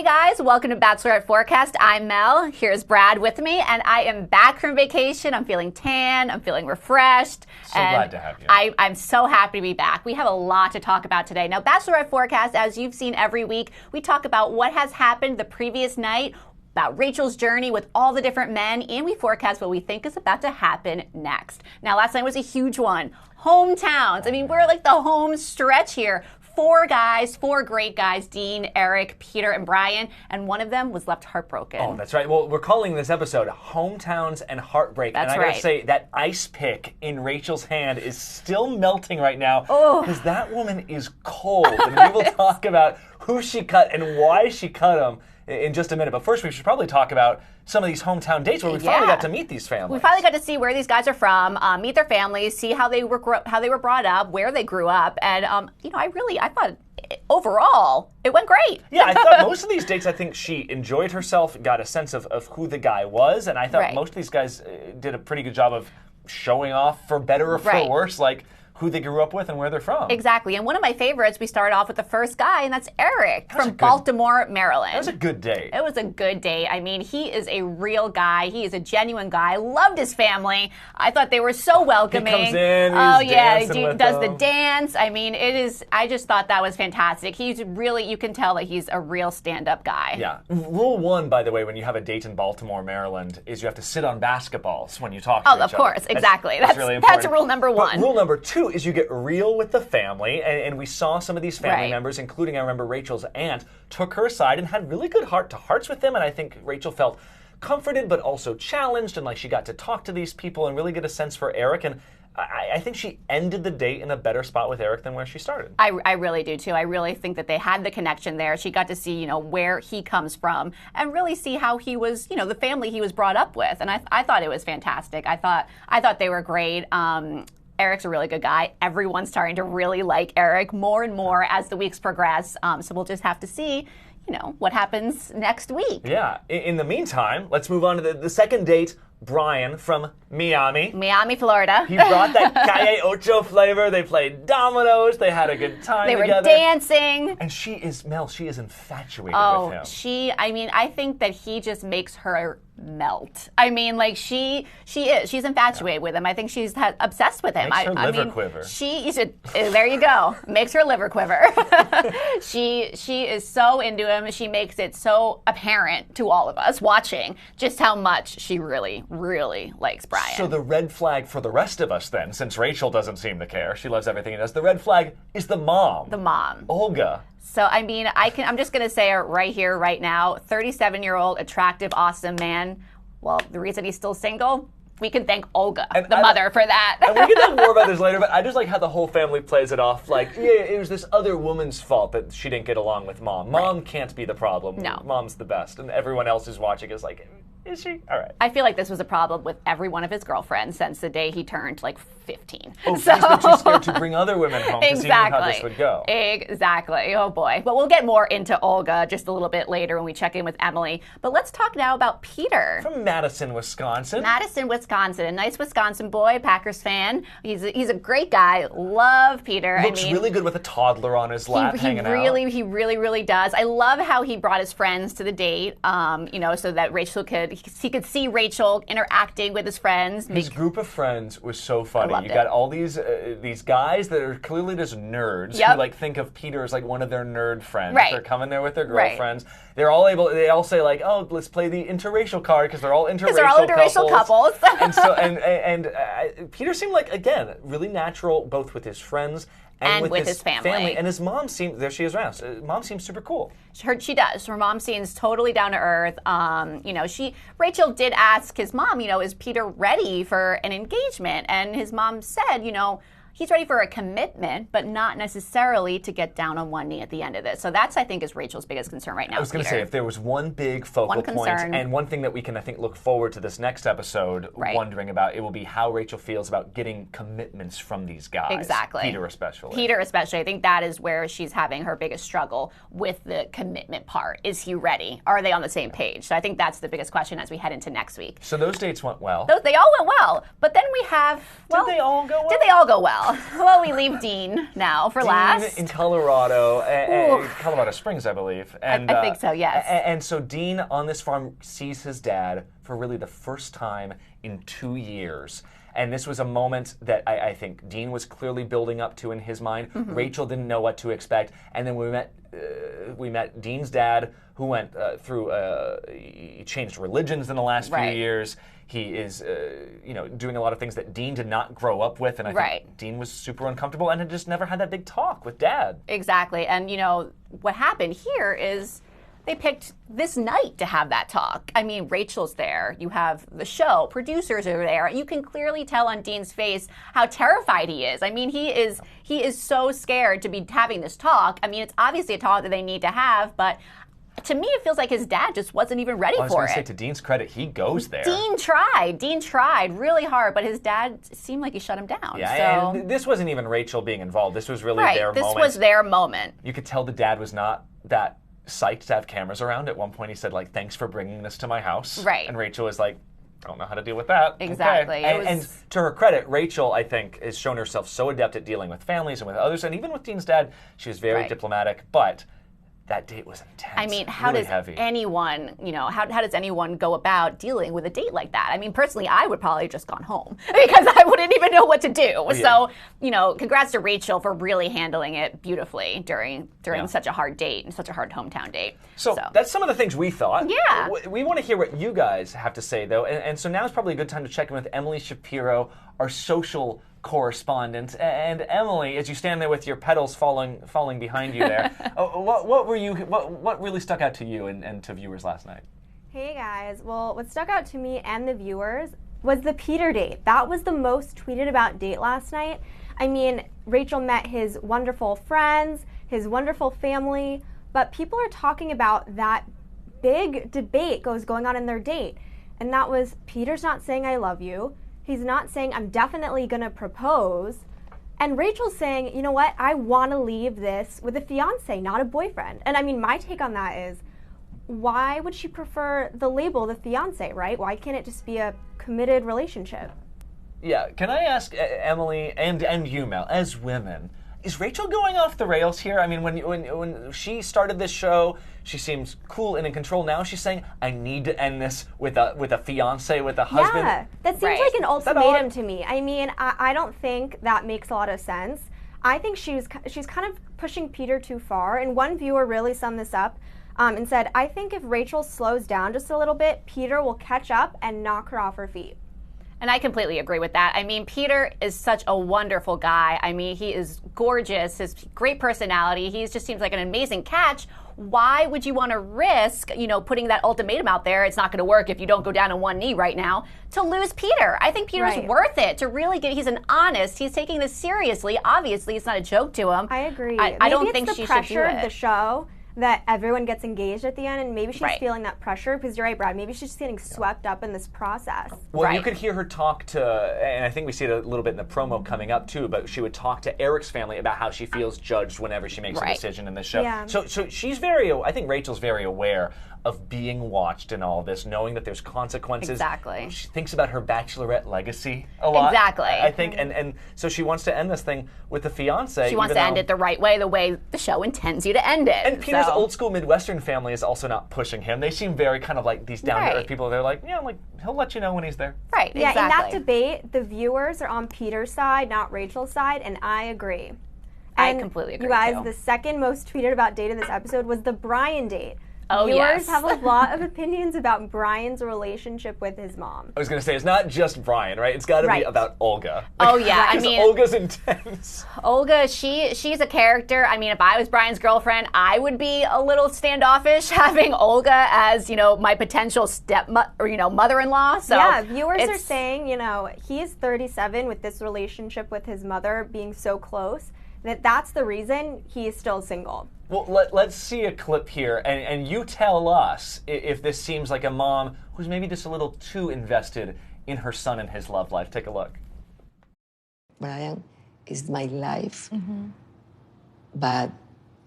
Hey guys, welcome to Bachelorette Forecast. I'm Mel. Here's Brad with me, and I am back from vacation. I'm feeling tan. I'm feeling refreshed. So glad to have you. I'm so happy to be back. We have a lot to talk about today. Now, Bachelorette Forecast, as you've seen every week, we talk about what has happened the previous night, about Rachel's journey with all the different men, and we forecast what we think is about to happen next. Now, last night was a huge one. Hometowns. I mean, we're like the home stretch here. Four great guys, Dean, Eric, Peter, and Bryan, and one of them was left heartbroken. Oh, that's right. Well, we're calling this episode Hometowns and Heartbreak. That's and I gotta say, that ice pick in Rachel's hand is still melting right now because that woman is cold. And we will talk about who she cut and why she cut him in just a minute. But first, we should probably talk about some of these hometown dates where we finally got to meet these families. We finally got to see where these guys are from, meet their families, see how they were brought up, where they grew up, and I thought overall it went great. Yeah, I thought most of these dates, I think she enjoyed herself, got a sense of who the guy was, and I thought most of these guys did a pretty good job of showing off, for better or for worse, like who they grew up with and where they're from. Exactly. And one of my favorites, we started off with the first guy, and that's Eric from Baltimore, Maryland. That was a good date. It was a good date. I mean, he is a real guy. He is a genuine guy. Loved his family. I thought they were so welcoming. He comes in, he does the dance. I mean, I just thought that was fantastic. He's really, you can tell that he's a real stand-up guy. Yeah. Rule one, by the way, when you have a date in Baltimore, Maryland, is you have to sit on basketballs when you talk to each other. Oh, of course. Exactly. That's really important. That's rule number one. But rule number two is you get real with the family, and we saw some of these family members, including, I remember, Rachel's aunt, took her aside and had really good heart-to-hearts with them, and I think Rachel felt comforted but also challenged, and like she got to talk to these people and really get a sense for Eric, and I think she ended the date in a better spot with Eric than where she started. I really do, too. I really think that they had the connection there. She got to see, where he comes from and really see how he was, the family he was brought up with, and I thought it was fantastic. I thought they were great. Eric's a really good guy. Everyone's starting to really like Eric more and more as the weeks progress. So we'll just have to see, what happens next week. Yeah. In the meantime, let's move on to the second date. Bryan from Miami, Florida. He brought that Calle Ocho flavor. They played dominoes. They had a good time together. They were dancing. And she is infatuated with him. I think that he just makes her melt. I mean, like she's infatuated with him. I think she's obsessed with him. Makes her liver quiver. There you go. Makes her liver quiver. She is so into him. She makes it so apparent to all of us watching just how much she really, really likes Bryan. So the red flag for the rest of us then, since Rachel doesn't seem to care, she loves everything he does, the red flag is the mom. The mom. Olga. So, I mean, I'm just going to say it right here, right now, 37-year-old, attractive, awesome man. Well, the reason he's still single, we can thank Olga, the mother, for that. And we can talk more about this later, but I just like how the whole family plays it off. Like, it was this other woman's fault that she didn't get along with Mom. Mom can't be the problem. No. Mom's the best. And everyone else who's watching is like, is she? All right. I feel like this was a problem with every one of his girlfriends since the day he turned, 15. Oh, he's been too scared to bring other women home because he knew how this would go. Exactly. Oh, boy. But we'll get more into Olga just a little bit later when we check in with Emily. But let's talk now about Peter. From Madison, Wisconsin. Madison, Wisconsin. A nice Wisconsin boy, Packers fan. He's a great guy. Love Peter. Looks really good with a toddler on his lap hanging out. He really, really does. I love how he brought his friends to the date, so that Rachel could see Rachel interacting with his friends. His group of friends was so funny. You got all these guys that are clearly just nerds who think of Peter as one of their nerd friends. Right. They're coming there with their girlfriends. They all say let's play the interracial card because they're all interracial couples. and Peter seemed like, again, really natural both with his friends and with his family. And his mom seemed, there she is around. Mom seems super cool. She does. Her mom seems totally down to earth. Rachel did ask his mom, is Peter ready for an engagement? And his mom said, he's ready for a commitment, but not necessarily to get down on one knee at the end of this. So that's, I think, is Rachel's biggest concern right now. I was going to say, if there was one big focal point, and one thing that we can, I think, look forward to this next episode wondering about, it will be how Rachel feels about getting commitments from these guys. Exactly. Peter especially. I think that is where she's having her biggest struggle with the commitment part. Is he ready? Are they on the same page? So I think that's the biggest question as we head into next week. So those dates went well. They all went well. But then we have, did they all go well? Did they all go well? Well, we leave Dean now for last. Dean in Colorado, Colorado Springs, I believe. And, I think so, yes. And so Dean on this farm sees his dad for really the first time in 2 years. And this was a moment that I think Dean was clearly building up to in his mind. Mm-hmm. Rachel didn't know what to expect. And then we met Dean's dad, who went through, he changed religions in the last few years. He is, doing a lot of things that Dean did not grow up with. And I think Dean was super uncomfortable and had just never had that big talk with Dad. Exactly. And, what happened here is they picked this night to have that talk. I mean, Rachel's there. You have the show. Producers are there. You can clearly tell on Dean's face how terrified he is. I mean, he is so scared to be having this talk. I mean, it's obviously a talk that they need to have, but to me, it feels like his dad just wasn't even ready for it. I was going to say, to Dean's credit, he goes there. Dean tried really hard, but his dad seemed like he shut him down. Yeah, and this wasn't even Rachel being involved. This was really their moment. This was their moment. You could tell the dad was not that psyched to have cameras around. At one point he said, thanks for bringing this to my house. Right. And Rachel was like, I don't know how to deal with that. Exactly. Okay. And to her credit, Rachel, I think, has shown herself so adept at dealing with families and with others, and even with Dean's dad, she was very diplomatic, but that date was intense. I mean, how does anyone, how does anyone go about dealing with a date like that? I mean, personally, I would probably just gone home because I wouldn't even know what to do. Yeah. So, congrats to Rachel for really handling it beautifully during such a hard date and such a hard hometown date. So that's some of the things we thought. Yeah. We want to hear what you guys have to say, though. And so now is probably a good time to check in with Emily Shapiro, our social correspondent. And Emily, as you stand there with your pedals falling behind you there, what really stuck out to you and to viewers last night? Hey guys, well, what stuck out to me and the viewers was the Peter date. That was the most tweeted about date last night. I mean, Rachel met his wonderful friends, his wonderful family, but people are talking about that big debate going on in their date. And that was, Peter's not saying I love you. He's not saying I'm definitely going to propose. And Rachel's saying, you know what, I want to leave this with a fiance, not a boyfriend. And I mean, my take on that is, why would she prefer the label, the fiance, right? Why can't it just be a committed relationship? Yeah, can I ask Emily and you, Mel, as women, is Rachel going off the rails here? I mean, when she started this show, she seems cool and in control. Now she's saying, I need to end this with a fiance, with a husband. Yeah, that seems like an ultimatum to me. I mean, I don't think that makes a lot of sense. I think she's kind of pushing Peter too far. And one viewer really summed this up and said, I think if Rachel slows down just a little bit, Peter will catch up and knock her off her feet. And I completely agree with that. I mean, Peter is such a wonderful guy. I mean, he is gorgeous, his great personality. He just seems like an amazing catch. Why would you want to risk, putting that ultimatum out there, it's not going to work if you don't go down on one knee right now, to lose Peter? I think Peter's worth it to really he's an honest, he's taking this seriously. Obviously, it's not a joke to him. I agree. I don't think she should do it. Maybe it's the pressure of the show that everyone gets engaged at the end, and maybe she's feeling that pressure, because you're right, Brad, maybe she's just getting swept up in this process. Well, you could hear her talk to, and I think we see it a little bit in the promo coming up too, but she would talk to Eric's family about how she feels judged whenever she makes a decision in the show. Yeah. So she's I think Rachel's very aware of being watched in all this, knowing that there's consequences. Exactly. She thinks about her Bachelorette legacy a lot. Exactly. I think, and so she wants to end this thing with the fiance. She wants to end it the right way, the way the show intends you to end it. And Peter's old school Midwestern family is also not pushing him. They seem very kind of like these down to earth people. They're like, he'll let you know when he's there. Right. Yeah. Exactly. In that debate, the viewers are on Peter's side, not Rachel's side, and I agree. I completely agree. You guys, the second most tweeted about date of this episode was the Bryan date. Oh, Viewers have a lot of opinions about Bryan's relationship with his mom. I was going to say, it's not just Bryan, right? It's got to be about Olga. Oh, yeah. I mean, Olga's intense. Olga, she's a character. I mean, if I was Bryan's girlfriend, I would be a little standoffish having Olga as, my potential mother-in-law. So yeah, viewers are saying, he's 37 with this relationship with his mother being so close, that's the reason he is still single. Well, let's see a clip here, and you tell us if this seems like a mom who's maybe just a little too invested in her son and his love life. Take a look. Bryan is my life, but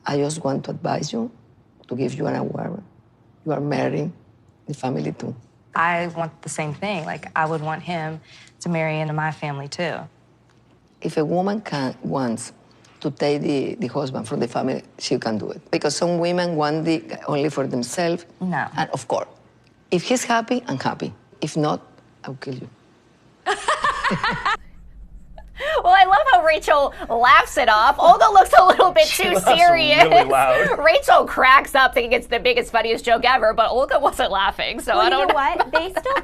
I just want to advise you, to give you an award. You are married, the family too. I want the same thing. Like, I would want him to marry into my family too. if a woman wants to take the husband from the family, she can do it. Because some women want only for themselves. No. And of course, if he's happy, I'm happy. If not, I'll kill you. Well, I love how Rachel laughs it off. Olga looks a little bit too serious. Really loud. Rachel cracks up thinking it's the biggest, funniest joke ever, but Olga wasn't laughing, so I don't know. What?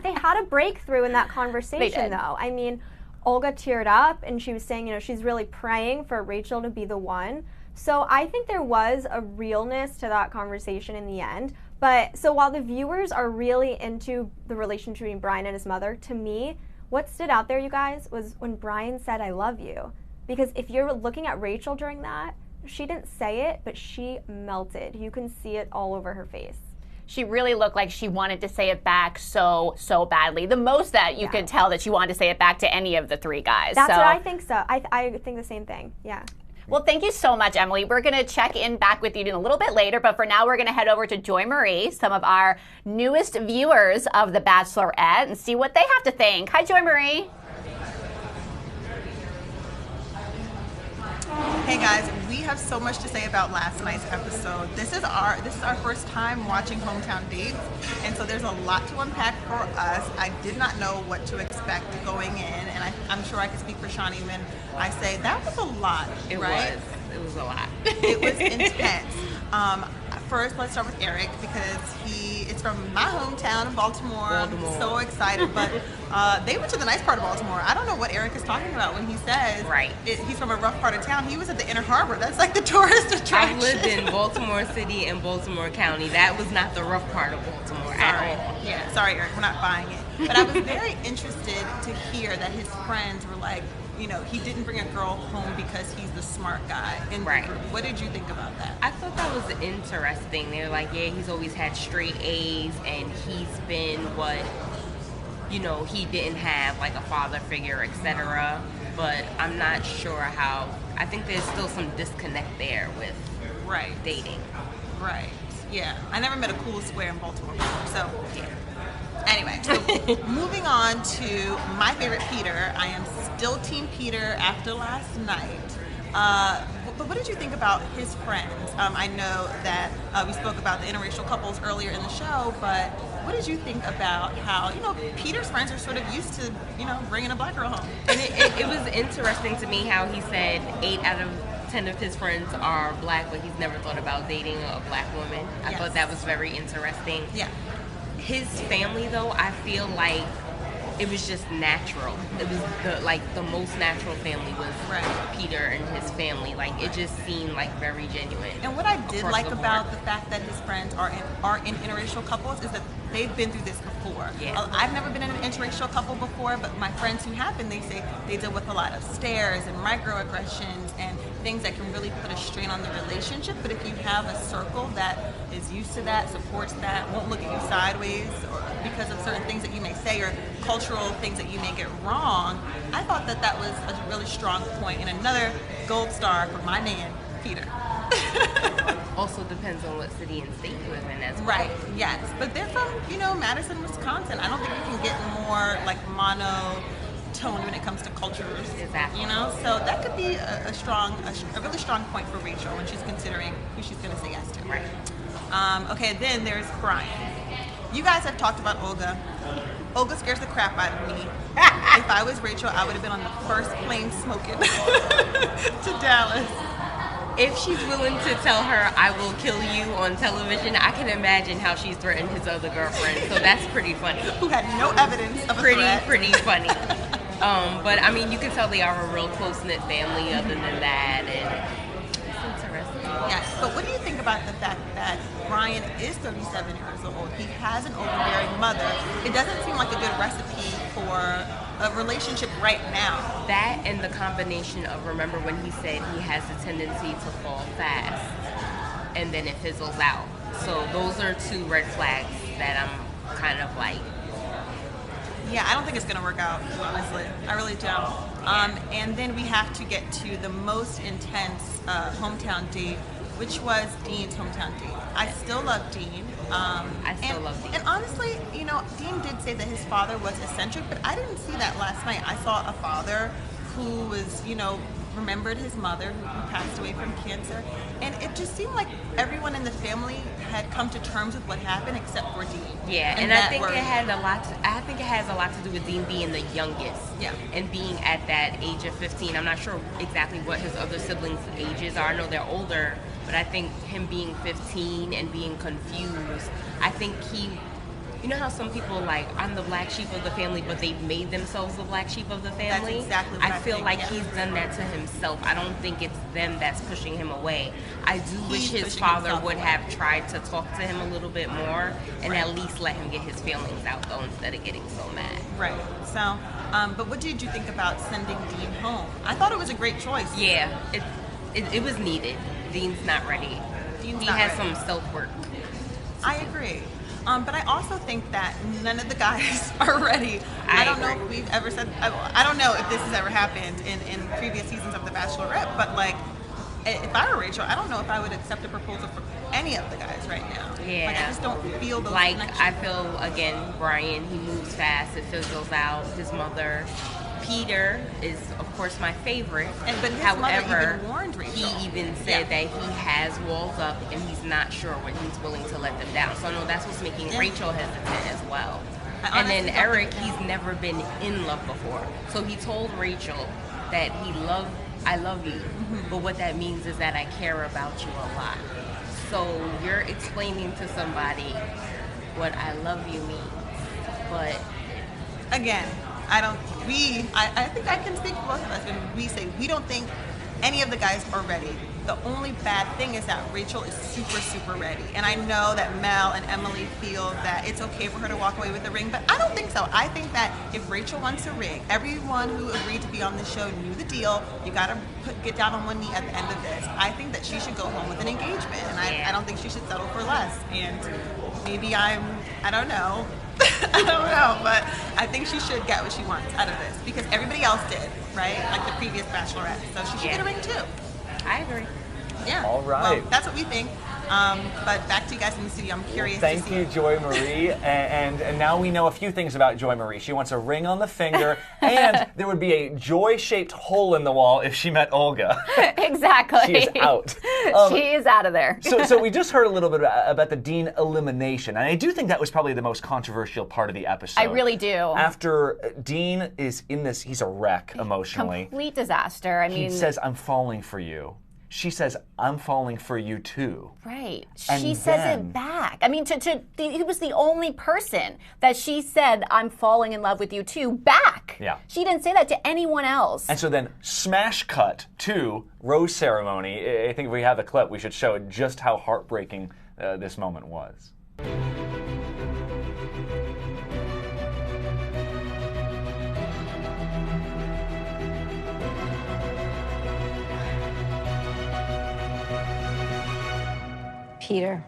They had a breakthrough in that conversation, though. I mean, Olga teared up, and she was saying, you know, she's really praying for Rachel to be the one. So I think there was a realness to that conversation in the end. But so while the viewers are really into the relationship between Bryan and his mother, to me, what stood out there, you guys, was when Bryan said, "I love you." Because if you're looking at Rachel during that, she didn't say it, but she melted. You can see it all over her face. She really looked like she wanted to say it back so badly. The most that you could tell that she wanted to say it back to any of the three guys. That's what I think so. I think the same thing, yeah. Well, thank you so much, Emily. We're going to check in back with you in a little bit later, but for now, we're going to head over to Joy Marie, some of our newest viewers of The Bachelorette, and see what they have to think. Hi, Joy Marie. Hey guys, we have so much to say about last night's episode. This is our first time watching Hometown Dates, and so there's a lot to unpack for us. I did not know what to expect going in, and I'm sure I can speak for Shani when I say that was a lot. It was a lot. It was intense. First, let's start with Eric because it's from my hometown of Baltimore. I'm so excited, but they went to the nice part of Baltimore. I don't know what Eric is talking about when he says he's from a rough part of town. He was at the Inner Harbor. That's like the tourist attraction. I've lived in Baltimore City and Baltimore County. That was not the rough part of Baltimore at all. Yeah, sorry, Eric, we're not buying it. But I was very interested to hear that his friends were like, you know, he didn't bring a girl home because he's the smart guy. And what did you think about that? I thought that was interesting. They were like, yeah, he's always had straight A's, and he's been he didn't have like a father figure, etc. But I'm not sure how. I think there's still some disconnect there with dating. Right. Yeah. I never met a cool square in Baltimore before, so yeah. Anyway, so moving on to my favorite Peter. I am still Team Peter after last night. But what did you think about his friends? I know that we spoke about the interracial couples earlier in the show, but what did you think about how, Peter's friends are sort of used to, bringing a black girl home? And it was interesting to me how he said 8 out of 10 of his friends are black, but he's never thought about dating a black woman. I thought that was very interesting. Yeah. His family, though, I feel like it was just natural. It was the most natural family was Peter and his family. Like, it just seemed like very genuine. And what I did like about the fact that his friends are in interracial couples is that they've been through this before. Yeah. I've never been in an interracial couple before, but my friends who have been, they say they deal with a lot of stares and microaggressions and things that can really put a strain on the relationship. But if you have a circle that is used to that, supports that, won't look at you sideways or because of certain things that you may say or cultural things that you may get wrong, I thought that was a really strong point and another gold star for my man, Peter. Also depends on what city and state you live in as well. Right, yes. But they're from, Madison, Wisconsin. I don't think you can get more like monotone when it comes to cultures. Exactly. So that could be a really strong point for Rachel when she's considering who she's going to say yes to. Right. Okay, then there's Bryan. You guys have talked about Olga. Olga scares the crap out of me. If I was Rachel, I would have been on the first plane smoking to Dallas. If she's willing to tell her, I will kill you on television, I can imagine how she's threatened his other girlfriend. So that's pretty funny. Who had no evidence of a threat. Pretty funny. But, I mean, you can tell they are a real close-knit family other than that. And it's interesting. Yes, but what do you think about the fact that Bryan is 37 years old? He has an overbearing mother. It doesn't seem like a good recipe for a relationship right now. That and the combination of, remember when he said he has a tendency to fall fast and then it fizzles out. So those are 2 red flags that I'm kind of like, yeah, I don't think it's going to work out, honestly. I really don't. And then we have to get to the most intense hometown date, which was Dean's hometown date. I still love Dean. I still love Dean. And honestly, Dean did say that his father was eccentric, but I didn't see that last night. I saw a father who was, remembered his mother who passed away from cancer, and it just seemed like everyone in the family had come to terms with what happened except for Dean. Yeah, and I think it has a lot to do with Dean being the youngest. Yeah. And being at that age of 15. I'm not sure exactly what his other siblings' ages are. I know they're older, but I think him being 15 and being confused, I think you know how some people I'm the black sheep of the family, but they've made themselves the black sheep of the family? That's exactly what I feel think, like yeah. he's done that to himself. I don't think it's them that's pushing him away. I do wish his pushing father himself would away. have tried to talk to him a little bit more and at least let him get his feelings out, though, instead of getting so mad. Right. So, but what did you think about sending Dean home? I thought it was a great choice. Yeah, it was needed. Dean's not ready. He not has ready. some self-work. I agree. But I also think that none of the guys are ready. I don't know if we've ever said, I don't know if this has ever happened in previous seasons of The Bachelorette, but if I were Rachel, I don't know if I would accept a proposal from any of the guys right now. Yeah. I just don't feel those connections. I feel, again, Bryan, he moves fast, it fizzles out. His mother, Peter, is, of course, my favorite. But his However, mother even warned Rachel. he even said that he has walls up and he's not sure when he's willing to let them down. So I know that's what's making Rachel hesitant as well. And then Eric, he's never been in love before. So he told Rachel that I love you, but what that means is that I care about you a lot. So you're explaining to somebody what I love you means, but Again, I think I can speak for both of us when we say we don't think any of the guys are ready. The only bad thing is that Rachel is super, super ready. And I know that Mel and Emily feel that it's okay for her to walk away with the ring, but I don't think so. I think that if Rachel wants a ring, everyone who agreed to be on the show knew the deal. You got to get down on one knee at the end of this. I think that she should go home with an engagement, and I don't think she should settle for less. And maybe I don't know. I don't know, but I think she should get what she wants out of this because everybody else did, right? Like the previous Bachelorette. So she should get a ring too. I agree. Yeah. All right. Well, that's what we think. But back to you guys in the studio. I'm curious. Thank you, Joy Marie. and now we know a few things about Joy Marie. She wants a ring on the finger, and there would be a joy-shaped hole in the wall if she met Olga. Exactly. She is out. She is out of there. So we just heard a little bit about the Dean elimination, and I do think that was probably the most controversial part of the episode. I really do. After Dean is in this, he's a wreck emotionally. Complete disaster. He says, "I'm falling for you." She says, "I'm falling for you too." Right. And She says then- it back. I mean, he was the only person that she said, "I'm falling in love with you too," back. Yeah. She didn't say that to anyone else. And so then smash cut to rose ceremony. I think if we have the clip, we should show just how heartbreaking this moment was. Peter.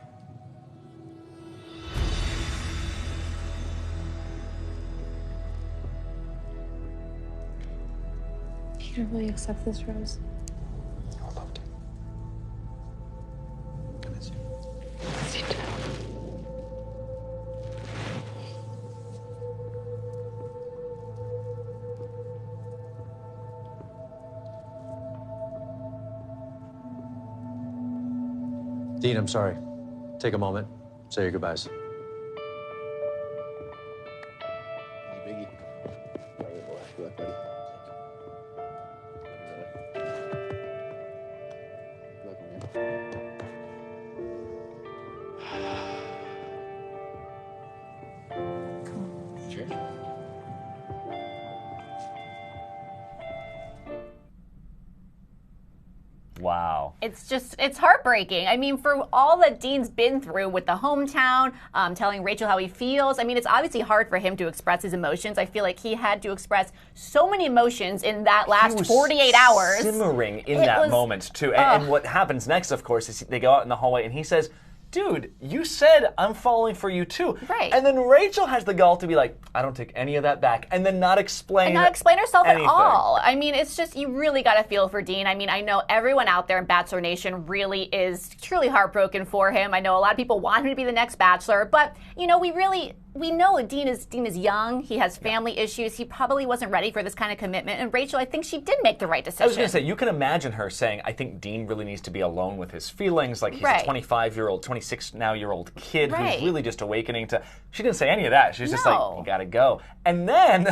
Peter, will you accept this rose? I would love to. I miss you. Sit down. Dean, I'm sorry. Take a moment. Say your goodbyes. Biggie. All right, boy. Good luck, buddy. Good luck, man. Sure. Wow. It's heartbreaking. I mean, for all that Dean's been through with the hometown, telling Rachel how he feels, I mean, it's obviously hard for him to express his emotions. I feel like he had to express so many emotions in that last He was 48 hours. Simmering in It that was- moment, too. And what happens next, of course, is they go out in the hallway and he says, "Dude, you said I'm falling for you too." Right. And then Rachel has the gall to be like, "I don't take any of that back," and then not explain And not explain herself anything. at all. I mean, it's just, you really got to feel for Dean. I mean, I know everyone out there in Bachelor Nation really is truly heartbroken for him. I know a lot of people want him to be the next Bachelor, but, you know, we really we know Dean is young. He has family issues. He probably wasn't ready for this kind of commitment. And Rachel, I think she did make the right decision. I was going to say, you can imagine her saying, I think Dean really needs to be alone with his feelings. Like, he's a 25-year-old, 26-now-year-old kid who's really just awakening to... She didn't say any of that. She's just like, you got to go. And then,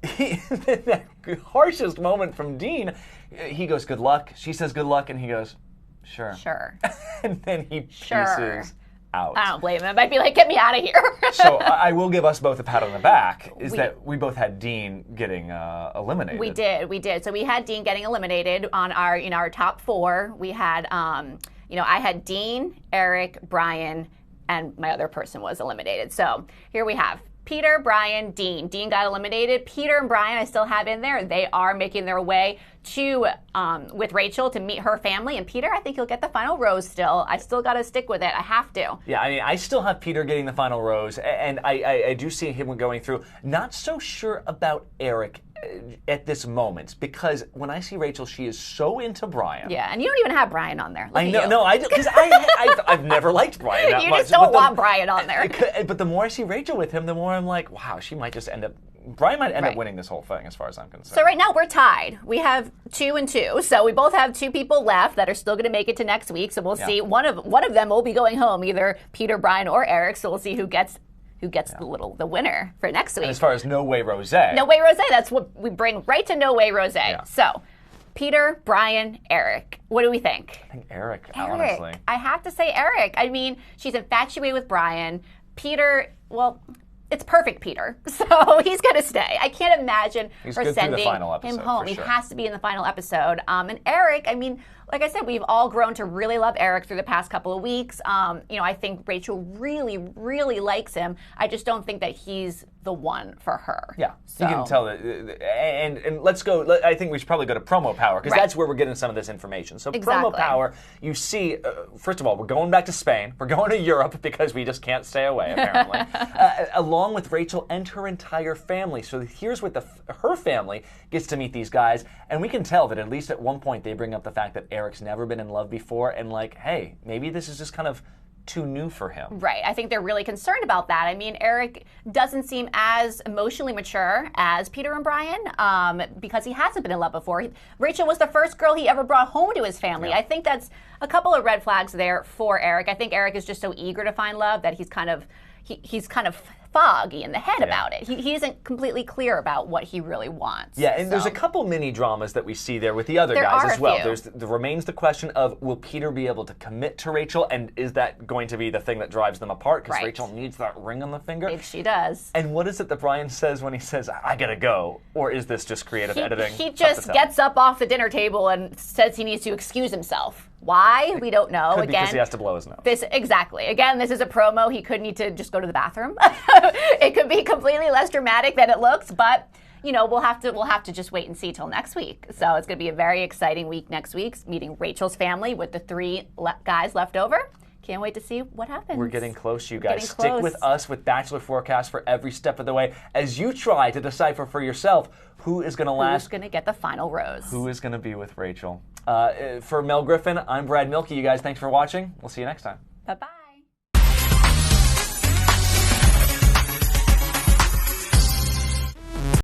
that harshest moment from Dean, he goes, good luck. She says, good luck. And he goes, sure. Sure. And then he pieces out. I don't blame him. I'd be like, get me out of here. So I will give us both a pat on the back, that we both had Dean getting eliminated. We did. So we had Dean getting eliminated on our top 4. We had, I had Dean, Eric, Bryan, and my other person was eliminated. So here we have Peter, Bryan, Dean. Dean got eliminated. Peter and Bryan I still have in there. They are making their way to with Rachel to meet her family. And Peter, I think he'll get the final rose still. I still got to stick with it. I have to. Yeah, I mean, I still have Peter getting the final rose, and I do see him going through. Not so sure about Eric at this moment, because when I see Rachel, she is so into Bryan. Yeah, and you don't even have Bryan on there. Look I know, at you. no, because I've never liked Bryan that much. much. You just don't want Bryan on there. But the more I see Rachel with him, the more I'm like, wow, she might just end up... Bryan might end up winning this whole thing, as far as I'm concerned. So right now we're tied. We have 2 and 2. So we both have 2 people left that are still going to make it to next week. So we'll see. One of them will be going home, either Peter, Bryan, or Eric. So we'll see who gets the winner for next week. And as far as No Way Rosé. No Way Rosé. That's what we bring right to No Way Rosé. Yeah. So Peter, Bryan, Eric. What do we think? I think Eric, honestly. I have to say Eric. I mean, she's infatuated with Bryan. Peter, well... It's perfect, Peter. So he's going to stay. I can't imagine her sending him home. He has to be in the final episode. And Eric, I mean, like I said, we've all grown to really love Eric through the past couple of weeks. I think Rachel really, really likes him. I just don't think that he's the one for her. Yeah, so. You can tell that. And let's go. I think we should probably go to promo power, because that's where we're getting some of this information. So promo power, you see, first of all, we're going back to Spain. We're going to Europe because we just can't stay away, apparently. Along with Rachel and her entire family. So here's what her family gets to meet these guys. And we can tell that at least at one point they bring up the fact that Eric's never been in love before. And like, hey, maybe this is just kind of too new for him. Right. I think they're really concerned about that. I mean, Eric doesn't seem as emotionally mature as Peter and Bryan because he hasn't been in love before. Rachel was the first girl he ever brought home to his family. Yeah. I think that's a couple of red flags there for Eric. I think Eric is just so eager to find love that he's kind of foggy in the head about it. He isn't completely clear about what he really wants. Yeah, and there's a couple mini dramas that we see there with the other guys as well. There remains the question of, will Peter be able to commit to Rachel, and is that going to be the thing that drives them apart? Because Rachel needs that ring on the finger. Maybe she does. And what is it that Bryan says when he says, I gotta go? Or is this just creative editing? He just gets up off the dinner table and says he needs to excuse himself. Why? We don't know. Could be because he has to blow his nose. Exactly. Again, this is a promo. He could need to just go to the bathroom. It could be completely less dramatic than it looks, but we'll have to just wait and see till next week. So it's going to be a very exciting week next week, meeting Rachel's family with the 3 guys left over. Can't wait to see what happens. We're getting close, you guys. Stick with us with Bachelor Forecast for every step of the way as you try to decipher for yourself who is going to last. Who's going to get the final rose. Who is going to be with Rachel. For Mel Griffin, I'm Brad Milkey. You guys, thanks for watching. We'll see you next time. Bye-bye.